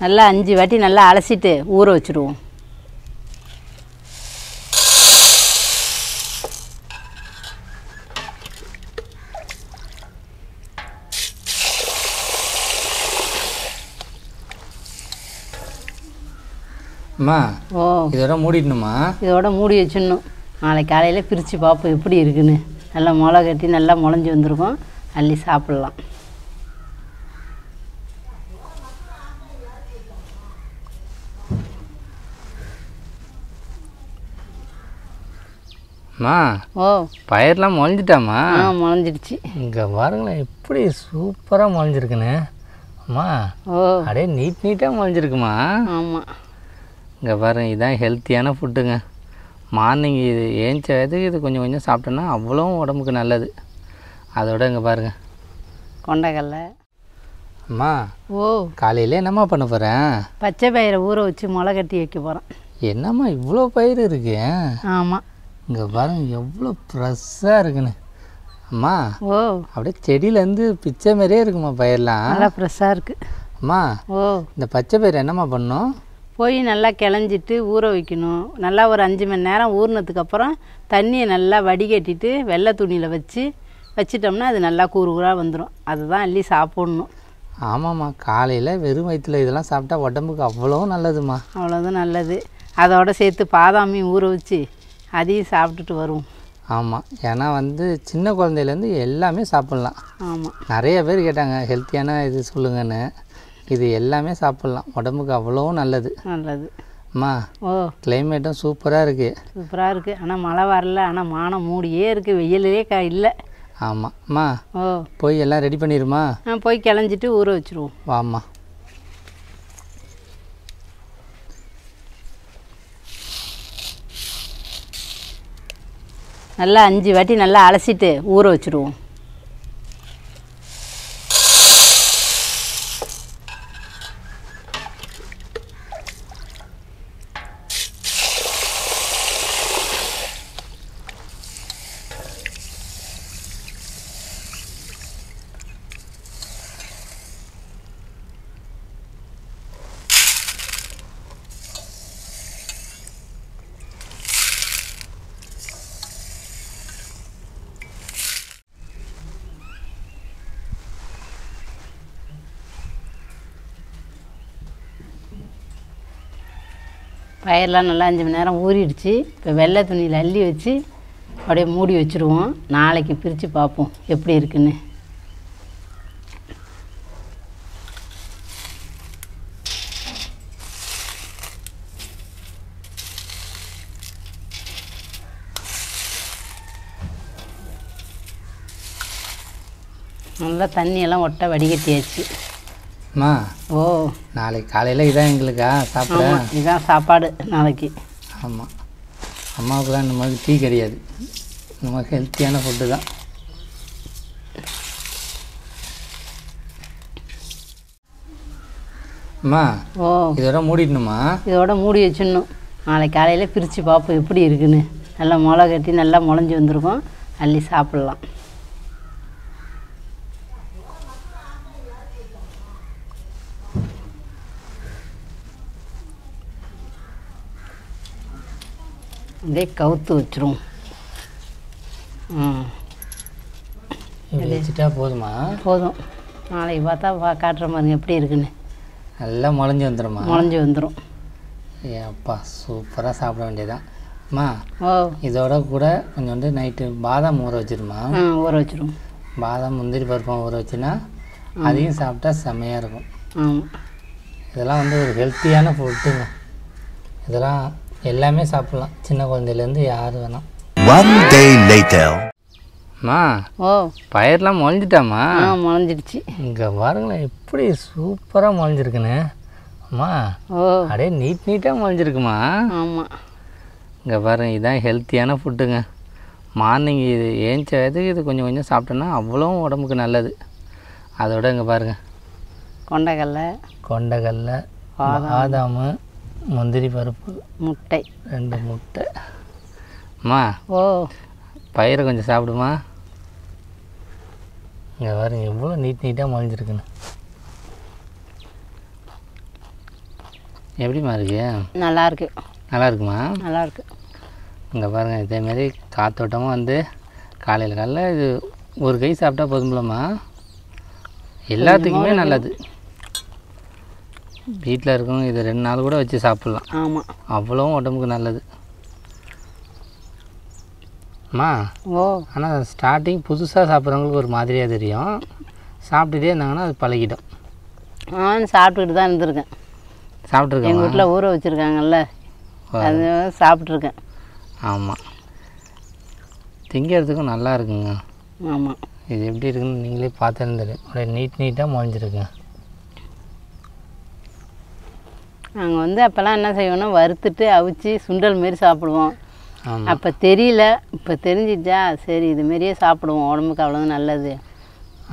நல்லா 5 வாட்டி நல்லா அலசிட்டு ஊற வச்சுடுவோம். அம்மா இதோட மூடிடணுமா? இதோட மூடி வச்சிடணும். நாளைக்கு காலையில் பிரித்து பார்ப்போம் எப்படி இருக்குன்னு. நல்லா முளை கட்டி நல்லா முளைஞ்சி வந்திருக்கும். அள்ளி சாப்பிட்லாம். அம்மா பயிரெலாம் முளைஞ்சிட்டாம்மா? முளைஞ்சிடுச்சு. இங்கே பாருங்களேன் எப்படி சூப்பராக முளைஞ்சிருக்குன்னு. அம்மா அப்படியே நீட்டாக முளைஞ்சிருக்குமா? ஆமாம். இங்கே பாருங்கள், இதுதான் ஹெல்த்தியான ஃபுட்டுங்க. மார்னிங் இது ஏஞ்சதுக்கு இது கொஞ்சம் கொஞ்சம் சாப்பிட்டோன்னா அவ்வளோ உடம்புக்கு நல்லது. அதோட இங்கே பாருங்கள் கொண்டைக்கடலை. அம்மா காலையில் என்னம்மா பண்ண போகிறேன்? பச்சை பயிரை ஊற வச்சு முளை கட்டி வைக்க போகிறேன். என்னம்மா இவ்வளோ பயிர் இருக்கு? ஆமாம். இங்கே பாருங்க எவ்வளோ ஃப்ரெஷ்ஷாக இருக்குன்னு. அம்மா அப்படியே செடியிலேருந்து பிச்சை மாதிரியே இருக்குமா பயிரெலாம்? நல்லா ஃப்ரெஷ்ஷாக இருக்குது. அம்மா இந்த பச்சை பயிர் என்னம்மா பண்ணணும்? போய் நல்லா கிளஞ்சிட்டு ஊற வைக்கணும். நல்லா ஒரு 5 மணி நேரம் ஊறினதுக்கப்புறம் தண்ணியை நல்லா வடிகட்டிட்டு வெள்ளை துணியில் வச்சிட்டோம்னா அது நல்லா கூறுகூறாக வந்துடும். அதுதான் அள்ளி சாப்பிட்ணும். ஆமாம்மா, காலையில் வெறும் வயிற்றில் இதெல்லாம் சாப்பிட்டா உடம்புக்கு அவ்வளோ நல்லதுமா. அவ்வளோதான் நல்லது. அதோட சேர்த்து பாதாமையும் ஊற வச்சு அதையும் சாப்பிட்டுட்டு வருவோம். ஆமாம், ஏன்னா சின்ன குழந்தையிலேருந்து எல்லாமே சாப்பிட்லாம். ஆமாம். நிறைய பேர் கேட்டாங்க ஹெல்த்தியான இது சொல்லுங்கன்னு. இது எல்லாமே சாப்பிட்லாம், உடம்புக்கு அவ்வளோ நல்லது. அம்மா கிளைமேட்டும் சூப்பராக இருக்குது. ஆனால் மழை வரல. ஆனால் மானம் மூடியே இருக்குது. வெயிலே இல்லை. ஆமாம். அம்மா போய் எல்லாம் ரெடி பண்ணிடுமா? போய் கிளஞ்சிட்டு ஊற வச்சுருவோம். வாம்மா. நல்லா 5 வாட்டி நல்லா அலசிட்டு ஊற வச்சுடுவோம். பயிரெலாம் நல்லா 5 மணி நேரம் ஊறிடுச்சு. இப்போ வெள்ளை துணியில் அள்ளி வச்சு அப்படியே மூடி வச்சுருவோம். நாளைக்கு பிரித்து பார்ப்போம் எப்படி இருக்குன்னு. நல்லா தண்ணியெல்லாம் ஒட்ட வடிகட்டியாச்சு. அம்மா நாளைக்கு காலையில் இதான் எங்களுக்கா சாப்பிட? இதுதான் சாப்பாடு நாளைக்கு. ஆமாம், அம்மாவுக்கு தான் இந்த மாதிரி டீ கிடையாது. இந்த மாதிரி ஹெல்த்தியான ஃபுட்டு தான். அம்மா இதோட மூடிடணுமா? இதோட மூடி வச்சிடணும். நாளைக்கு காலையில் பிரித்து பார்ப்போம் எப்படி இருக்குன்னு. நல்லா முளை கட்டி நல்லா முளைஞ்சி வந்திருக்கும். அள்ளி சாப்பிட்லாம். அப்படியே கவுத்து வச்சிருவோம். வச்சுட்டா போதுமா? போதும். நாளைக்கு பார்த்தா காட்டுற மாதிரி எப்படி இருக்குன்னு. நல்லா முளைஞ்சி வந்துடுமா? முளைஞ்சி வந்துடும். அப்பா சூப்பராக சாப்பிட வேண்டியதான். அம்மா இதோட கூட கொஞ்சம் நைட்டு பாதாம் ஊற வச்சிருமா? ஊற வச்சிரும். பாதாம் முந்திரி பருப்பம் ஊற வச்சுன்னா அதையும் சாப்பிட்டா செம்மையாக இருக்கும். இதெல்லாம் ஒரு ஹெல்த்தியான ஃபுட்டுங்க. இதெல்லாம் எல்லாமே சாப்பிட்லாம், சின்ன குழந்தையிலேருந்து யார் வேணாம். அம்மா பயிரெலாம் முளைஞ்சிட்டாம்மா? முளைஞ்சிடுச்சு. இங்கே பாருங்களேன் எப்படி சூப்பராக முளைஞ்சிருக்குன்னு. அம்மா அப்படியே நீட்டாக முளைஞ்சிருக்குமா? ஆமாம். இங்கே பாருங்கள், இதுதான் ஹெல்த்தியான ஃபுட்டுங்க. மார்னிங் இது ஏஞ்சதுக்கு இது கொஞ்சம் கொஞ்சம் சாப்பிட்டோன்னா அவ்வளோ உடம்புக்கு நல்லது. அதோட இங்கே பாருங்கள் கொண்டைக்கடலை, பாதாம், முந்திரி பருப்பு, முட்டை, 2 முட்டை. அம்மா பயிரை கொஞ்சம் சாப்பிடுமா? இங்கே பாருங்க எவ்வளோ நீட்டாக முளைஞ்சிருக்குன்னு. எப்படிம்மா இருக்கு? நல்லாயிருக்கு. நல்லா இருக்குமா? நல்லாயிருக்கு. இங்கே பாருங்கள், இதேமாரி காத்தோட்டமாக வந்து காலையில் இது ஒரு கை சாப்பிட்டா போதும்லம்மா, எல்லாத்துக்குமே நல்லது. வீட்டில் இருக்கவங்க இது 2 நாள் கூட வச்சு சாப்பிட்லாம். ஆமாம், அவ்வளவும் உடம்புக்கு நல்லது அம்மா. ஓ, ஆனால் ஸ்டார்டிங் புதுசாக சாப்பிட்றவங்களுக்கு ஒரு மாதிரியாக தெரியும். சாப்பிட்டுட்டே இருந்தாங்கன்னா அது பழகிடும். சாப்பிட்டுக்கிட்டு தான் இருந்திருக்கேன். சாப்பிட்ருக்கேன். எங்கள் வீட்டில் ஊற வச்சுருக்காங்கல்ல, அது சாப்பிட்ருக்கேன். ஆமாம், திங்கிறதுக்கும் நல்லா இருக்குங்க. ஆமாம், இது எப்படி இருக்குன்னு நீங்களே பார்த்துருந்தது. அப்படியே நீட்டாக முளைஞ்சிருக்குங்க. நாங்கள் வந்து அப்போல்லாம் என்ன செய்வோம்னா வறுத்துட்டு அவிச்சு சுண்டல் மாரி சாப்பிடுவோம். ஆமாம், அப்போ தெரியல, இப்போ தெரிஞ்சிச்சா, சரி இதுமாரியே சாப்பிடுவோம், உடம்புக்கு அவ்வளோ நல்லது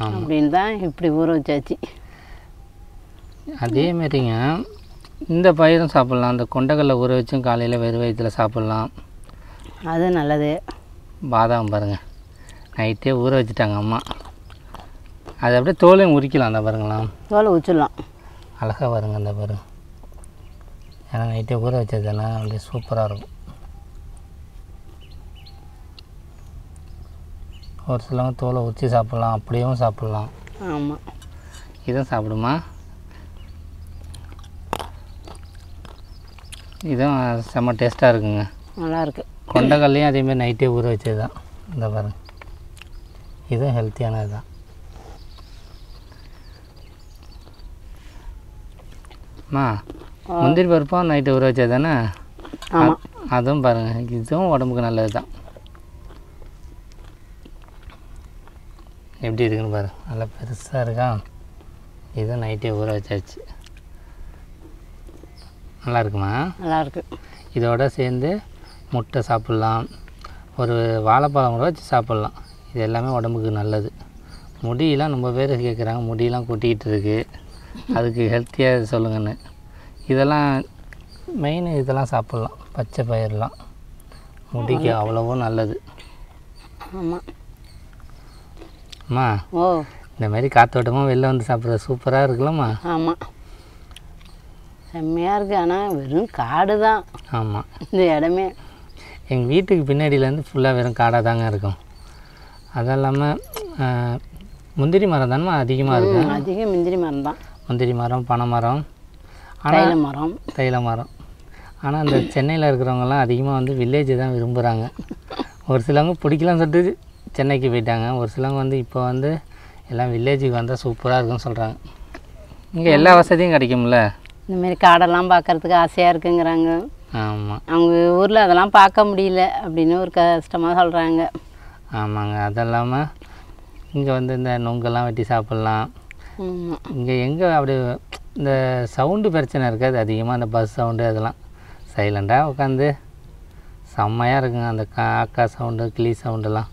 அப்படின்னு தான் இப்படி ஊற வச்சாச்சு. அதேமாரிங்க இந்த பயிரும் சாப்பிட்லாம். அந்த கொண்டைக்கடலை ஊற வச்சும் காலையில் வெறும் வயிற்றில் சாப்பிட்லாம். அது நல்லது. பாதாம் பாருங்கள், நைட்டே ஊற வச்சுட்டாங்க அம்மா. அது அப்படியே தோலையும் உரிக்கலாம். அந்த பாருங்களாம், தோலை உச்சிடலாம். அழகாக பாருங்க அந்த பாருங்க. ஏன்னா நைட்டே ஊற வச்சதெல்லாம் அப்படியே சூப்பராக இருக்கும். ஒரு சிலவங்க தோலை உரிச்சி சாப்பிட்லாம், அப்படியும் சாப்பிட்லாம். ஆமாம், இதுவும் சாப்பிடுமா? இதுவும் செம்ம டேஸ்ட்டாக இருக்குங்க. நல்லாயிருக்கு. கொண்டைக்கல்லையும் அதேமாதிரி நைட்டே ஊற வச்சது தான். இந்த பாருங்க, இதுவும் ஹெல்த்தியானது தான். அம்மா, முந்திரி பருப்பும் நைட்டு ஊற வச்சது தானே? ஆமாம், அதுவும் பாருங்கள், இதுவும் உடம்புக்கு நல்லது தான். எப்படி இருக்குன்னு பாருங்கள், நல்லா பெருசாக இருக்கா. இதுவும் நைட்டே ஊற வச்சாச்சு. நல்லா இருக்குமா? நல்லாயிருக்கு. இதோட சேர்ந்து முட்டை சாப்பிட்லாம், ஒரு வாழைப்பழம் கூட வச்சு சாப்பிட்லாம். இது எல்லாமே உடம்புக்கு நல்லது. முடியெல்லாம் ரொம்ப பேர் கேட்குறாங்க, முடியெல்லாம் கொட்டிக்கிட்டு இருக்குது, அதுக்கு ஹெல்த்தியாக சொல்லுங்கன்னு. இதெல்லாம் மெயின், இதெல்லாம் சாப்பிட்லாம். பச்சை பயிரெலாம் முடிக்கு அவ்வளவும் நல்லது. ஆமாம். அம்மா, ஓ, இந்த மாதிரி காத்தோட்டமாக வெளில வந்து சாப்பிட்றது சூப்பராக இருக்குல்லம்மா? ஆமாம், செம்மையாக இருக்குது. ஆனால் வெறும் காடு தான். ஆமாம், இந்த இடமே எங்கள் வீட்டுக்கு பின்னாடியிலேருந்து ஃபுல்லாக வெறும் காடாக தாங்க இருக்கும். அதுவும் இல்லாமல் முந்திரி மரம் தானே அதிகமாக இருக்கும். அதிகம் முந்திரி மரம் தான். முந்திரி மரம், பனை மரம், தைல மரம். தைல மரம். ஆனால் அந்த சென்னையில் இருக்கிறவங்கலாம் அதிகமாக வந்து வில்லேஜ் தான் விரும்புகிறாங்க. ஒரு சிலவங்க பிடிக்கலான்னு சொல்லிட்டு சென்னைக்கு போயிட்டாங்க. ஒரு சிலவங்க வந்து இப்போ வந்து எல்லாம் வில்லேஜுக்கு வந்தால் சூப்பராக இருக்குன்னு சொல்கிறாங்க. இங்கே எல்லா வசதியும் கிடைக்கும்ல. இந்தமாரி காடெல்லாம் பார்க்குறதுக்கு ஆசையாக இருக்குங்கிறாங்க. ஆமாம், அவங்க ஊரில் அதெல்லாம் பார்க்க முடியல அப்படின்னு ஒரு கஷ்டமாக சொல்கிறாங்க. ஆமாங்க. அது இல்லாமல் இங்கே வந்து இந்த நொங்கெல்லாம் வெட்டி சாப்பிட்லாம். இங்கே எங்கே அப்படி இந்த சவுண்டு பிரச்சனை இருக்காது அதிகமாக. அந்த பஸ் சவுண்டு அதெல்லாம் சைலண்டாக உட்காந்து செம்மையாக இருக்குங்க. அந்த காக்கா சவுண்டு, கிளி சவுண்டெல்லாம்.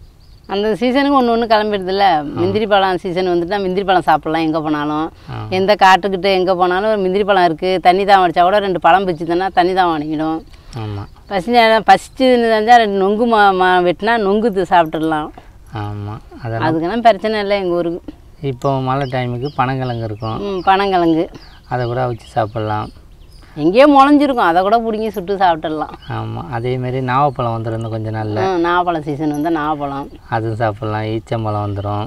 அந்த சீசனுக்கு ஒன்று கிளம்பிடுதுல்ல. முந்திரி பழம் சீசன் வந்துட்டுனா முந்திரி பழம் சாப்பிட்லாம். எங்கே போனாலும், எந்த காட்டுக்கிட்ட எங்கே போனாலும் ஒரு முந்திரி பழம் இருக்குது. தண்ணி தான் வடிச்சா கூட 2 பழம் பிச்சுதுன்னா தண்ணி தான் வாங்கிடும். ஆமாம், பசிச்சுன்னு தெரிஞ்சால் 2 நொங்கு வெட்டினா நொங்கு சாப்பிட்டுடலாம். ஆமாம், அதுக்கெல்லாம் பிரச்சனை இல்லை எங்கள் ஊருக்கு. இப்போ மழை டைமுக்கு பனங்கிழங்கு இருக்கும். பனங்கிழங்கு அதை கூட வச்சு சாப்பிட்லாம். எங்கேயோ முளைஞ்சிருக்கும், அதை கூட பிடிங்கி சுட்டு சாப்பிட்டுடலாம். ஆமாம், அதேமாரி நாவப்பழம் வந்துடும் கொஞ்சம் நல்ல. நாவப்பழம் சீசன் வந்தால் நாவப்பழம் அதுவும் சாப்பிட்லாம். ஈச்சம்பழம் வந்துடும்.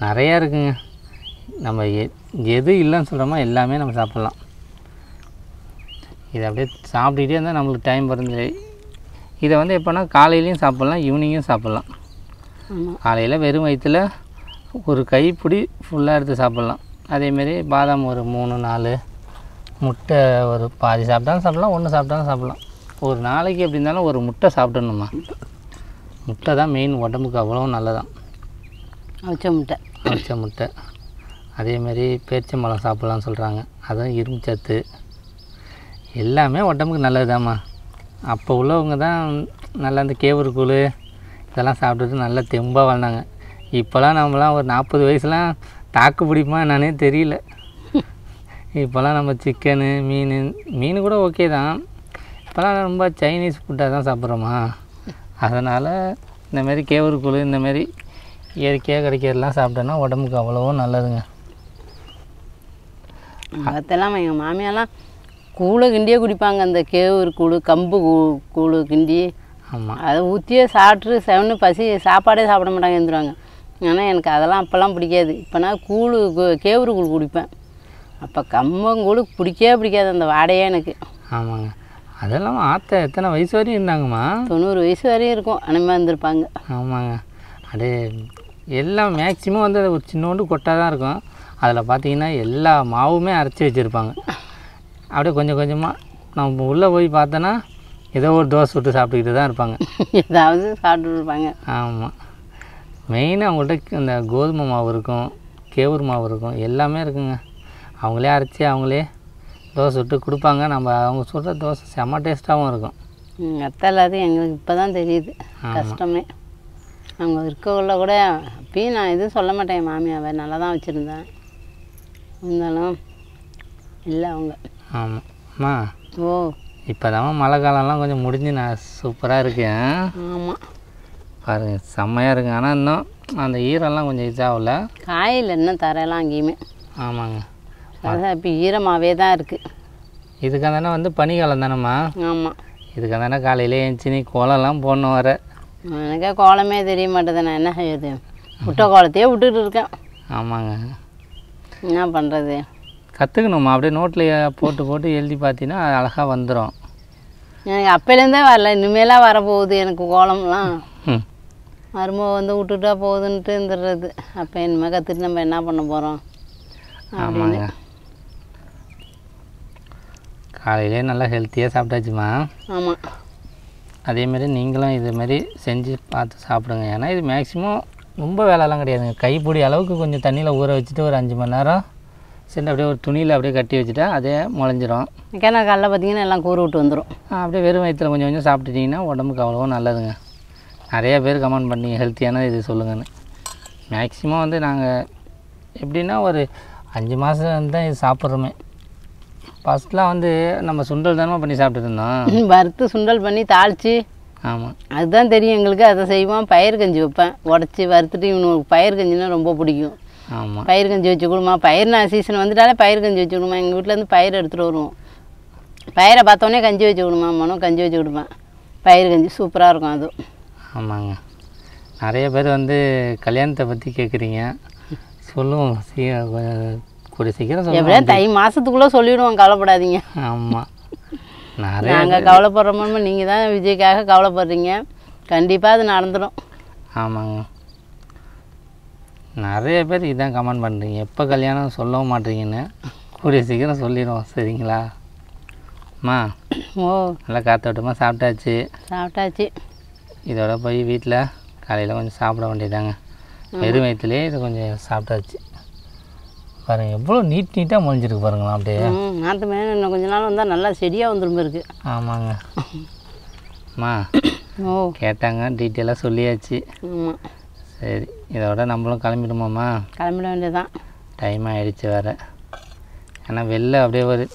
நிறையா இருக்குங்க. நம்ம எது இல்லைன்னு சொல்கிறோமோ எல்லாமே நம்ம சாப்பிட்லாம். இதை அப்படியே சாப்பிட்டுக்கிட்டே இருந்தால் நம்மளுக்கு டைம் வருது. இதை வந்து எப்போனா காலையிலையும் சாப்பிட்லாம், ஈவினிங்கும் சாப்பிட்லாம். காலையில் வெறும் வயிற்றில் ஒரு கைப்பிடி ஃபுல்லாக எடுத்து சாப்பிட்லாம். அதேமாரி பாதாம் ஒரு 3-4, முட்டை ஒரு பாதி சாப்பிட்டாலும் சாப்பிட்லாம், 1 சாப்பிட்டாலும் சாப்பிட்லாம். ஒரு நாளைக்கு எப்படி இருந்தாலும் ஒரு முட்டை சாப்பிடணுமா. முட்டை தான் மெயின், உடம்புக்கு அவ்வளோ நல்லதான். அவிச்ச முட்டை. அதேமாரி பேரிச்சம்பழம் சாப்பிட்லான்னு சொல்கிறாங்க, அதுவும் இரும்பு சத்து. எல்லாமே உடம்புக்கு நல்லது தாம்மா. அப்போ உள்ளவங்க தான் நல்லா அந்த கேவுருக்கூழ் இதெல்லாம் சாப்பிட்டுட்டு நல்லா தெம்பாக வாழ்ந்தாங்க. இப்போலாம் நம்மலாம் ஒரு 40 வயசுலாம் தாக்கு பிடிப்போமா என்னன்னே தெரியல. இப்போலாம் நம்ம சிக்கனு, மீன் கூட ஓகே தான். இப்போலாம் ரொம்ப சைனீஸ் ஃபுட்டாக தான் சாப்பிட்றோமா. அதனால் இந்தமாரி கேவுருக்கூழ் இந்தமாரி இயற்கையாக கிடைக்கிறதெல்லாம் சாப்பிட்டோன்னா உடம்புக்கு அவ்வளோ நல்லதுங்க. அதெல்லாம் எங்கள் மாமியாலாம் கூழை கிண்டியே குடிப்பாங்க. அந்த கேவுரு கூழ், கம்பு கூழ் கிண்டி ஆமாம். அதை ஊற்றியே சாப்பிட்டு செவனு பசி சாப்பாடே சாப்பிட மாட்டாங்க, எழுந்துருவாங்க. ஆனால் எனக்கு அதெல்லாம் அப்போல்லாம் பிடிக்காது. இப்போனா கேவுரு கூழ் குடிப்பேன். அப்போ கம்பங்கூழ் பிடிக்காது, அந்த வாடையே எனக்கு. ஆமாங்க. அதெல்லாம் ஆற்ற எத்தனை வயசு வரையும் இருந்தாங்கம்மா? 90 வயசு வரையும் இருக்கும் அனிமா இருந்திருப்பாங்க. ஆமாங்க. அப்படியே எல்லாம் மேக்ஸிமம் வந்து ஒரு சின்னோண்டு கொட்டாக தான் இருக்கும். அதில் பார்த்தீங்கன்னா எல்லா மாவுமே அரைச்சி வச்சுருப்பாங்க. அப்படியே கொஞ்சம் கொஞ்சமாக நம்ம உள்ளே போய் பார்த்தோன்னா ஏதோ ஒரு தோசை சுட்டு சாப்பிட்டுக்கிட்டு தான் இருப்பாங்க. ஏதாவது சாப்பிட்டு இருப்பாங்க. ஆமாம். மெயினாக அவங்கள்ட்ட இந்த கோதுமை மாவு இருக்கும், கேவுரு மாவு இருக்கும், எல்லாமே இருக்குங்க. அவங்களே அரைச்சி அவங்களே தோசை சுட்டு கொடுப்பாங்க. அவங்க சுடுற தோசை செம்ம டேஸ்ட்டாகவும் இருக்கும். அத்தை இல்லாத எங்களுக்கு இப்போ தான் தெரியுது கஷ்டமே. அவங்க இருக்கக்குள்ள கூட அப்பயும் நான் எதுவும் சொல்ல மாட்டேன். என் மாமியாவை நல்லா தான் வச்சுருந்தேன். இருந்தாலும் இல்லை அவங்க. ஆமாம். அம்மா, ஓ இப்போ தான் மழை காலம்லாம் கொஞ்சம் முடிஞ்சு நான் சூப்பராக இருக்கேன். ஆமாம், பாருங்கள் செம்மையாக இருக்குங்க. ஆனால் இன்னும் அந்த ஈரம்லாம் கொஞ்சம் இதாகல. காயில் இன்னும் தரையெல்லாம் அங்கேயுமே. ஆமாங்க. அதான் இப்போ ஈரமாகவே தான் இருக்குது. இதுக்காக தானே வந்து பனிக்காலம் தானேம்மா? ஆமாம். இதுக்காக தானே காலையிலே எழுந்துச்சி நீ கோலம்லாம் போடணும் வர. எனக்கே கோலமே தெரிய மாட்டேது. நான் என்ன செய்யுது, விட்ட கோலத்தையே விட்டுட்டு இருக்கேன். ஆமாங்க. என்ன பண்ணுறது? கற்றுக்கணும்மா. அப்படியே நோட்டில் போட்டு எழுதி பார்த்தீங்கன்னா அழகாக வந்துடும். எனக்கு அப்போலேருந்தே வரல, இனிமேலாம் வரப்போகுது எனக்கு கோலம்லாம். மருமக வந்து விட்டுட்டா போகுதுன்ட்டு இருந்துடுறது. அப்போ இனிமேல் கற்றுட்டு நம்ம என்ன பண்ண போகிறோம்? ஆமாங்க. காலையிலே நல்லா ஹெல்த்தியாக சாப்பிட்டாச்சுமா. ஆமாம். அதேமாரி நீங்களும் இதுமாரி செஞ்சு பார்த்து சாப்பிடுங்க. ஏன்னா இது மேக்ஸிமம் ரொம்ப வேலைலாம் கிடையாதுங்க. கைப்பிடி அளவுக்கு கொஞ்சம் தண்ணியில் ஊற வச்சுட்டு ஒரு 5 மணி நேரம் சரி அப்படியே ஒரு துணியில் அப்படியே கட்டி வச்சுட்டா அதே முளைஞ்சிரும். ஏன்னா காலைல பார்த்திங்கன்னா எல்லாம் கூறு விட்டு வந்துடும். அப்படியே வெறும் வயிற்றில் கொஞ்சம் கொஞ்சம் சாப்பிட்டுட்டிங்கன்னா உடம்புக்கு அவ்வளோ நல்லதுங்க. நிறையா பேர் கமெண்ட் பண்ணி ஹெல்த்தியான இது சொல்லுங்கன்னு. மேக்ஸிமம் வந்து நாங்கள் எப்படின்னா ஒரு 5 மாதம் தான் இது சாப்பிட்றோமே. ஃபஸ்ட்லாம் வந்து நம்ம சுண்டல் தானே பண்ணி சாப்பிட்டுட்டு இருந்தோம். வறுத்து சுண்டல் பண்ணி தாளித்து. ஆமாம். அதுதான் தெரியும் எங்களுக்கு. அதை செய்வோம். பயிர் கஞ்சி வைப்பேன், உடச்சி வறுத்துட்டு. இவனுக்கு பயிர் கஞ்சின்னா ரொம்ப பிடிக்கும். ஆமாம். பயிர் கஞ்சி வச்சு கொடுமா. சீசன் வந்துட்டாலே பயிர் கஞ்சி வச்சு கொடுமா. எங்கள் வீட்டிலேருந்து பயிர் எடுத்துகிட்டு வருவோம். பயிரை பார்த்தோன்னே கஞ்சி வச்சு கொடுமா. மனம் கஞ்சி வச்சு கொடுப்பேன். பயிர் கஞ்சி சூப்பராக இருக்கும் அது. ஆமாங்க. நிறைய பேர் வந்து கல்யாணத்தை பற்றி கேட்குறீங்க. சொல்லுவோம் கூடிய சீக்கிரம் சொல்லுவோம். எப்படியா தை மாதத்துக்குள்ளே சொல்லிவிடுவோம், கவலைப்படாதீங்க. ஆமாம். நிறைய நாங்கள் கவலைப்படுறோமோ, நீங்கள் தான் விஜய்க்காக கவலைப்படுறீங்க. கண்டிப்பாக அது நடந்துடும். ஆமாங்க. நிறைய பேர் இதான் கமெண்ட் பண்ணுறீங்க, எப்போ கல்யாணம் சொல்லவும் மாட்டீங்கன்னு. கூடிய சீக்கிரம் சொல்லிடுவோம், சரிங்களா அம்மா? ஓ, நல்லா காத்தோட்டமாக சாப்பிட்டாச்சு. இதோட போய் வீட்டில் காலையில் கொஞ்சம் சாப்பிட வேண்டியதாங்க. வெறும் வயிற்றுலேயே இது கொஞ்சம் சாப்பிட்டாச்சு. பாருங்கள் எவ்வளோ நீட்டாக முளைஞ்சிருக்கு பாருங்களா. அப்படியே நாற்று மேலே இன்னும் கொஞ்ச நாள் வந்தால் நல்லா செடியாக வந்துடும் இருக்கு. ஆமாங்க. அம்மா ஓ, கேட்டாங்க, டீட்டெயிலாக சொல்லியாச்சு. ஆமாம். சரி, இதோட நம்மளும் கிளம்பிடுமாம்மா? கிளம்பிட வேண்டியதான். டைம் ஆகிடுச்சு வேறு. ஏன்னா வெளில அப்படியே ஒரு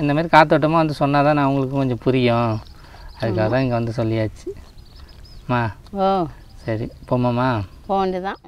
இந்தமாரி காத்தோட்டமாக வந்து சொன்னால் தான் நான் அவங்களுக்கு கொஞ்சம் புரியும். அதுக்காக தான் இங்கே வந்து சொல்லியாச்சு. அம்மா ஓ, சரி போமாம்மா? போக வேண்டியதான்.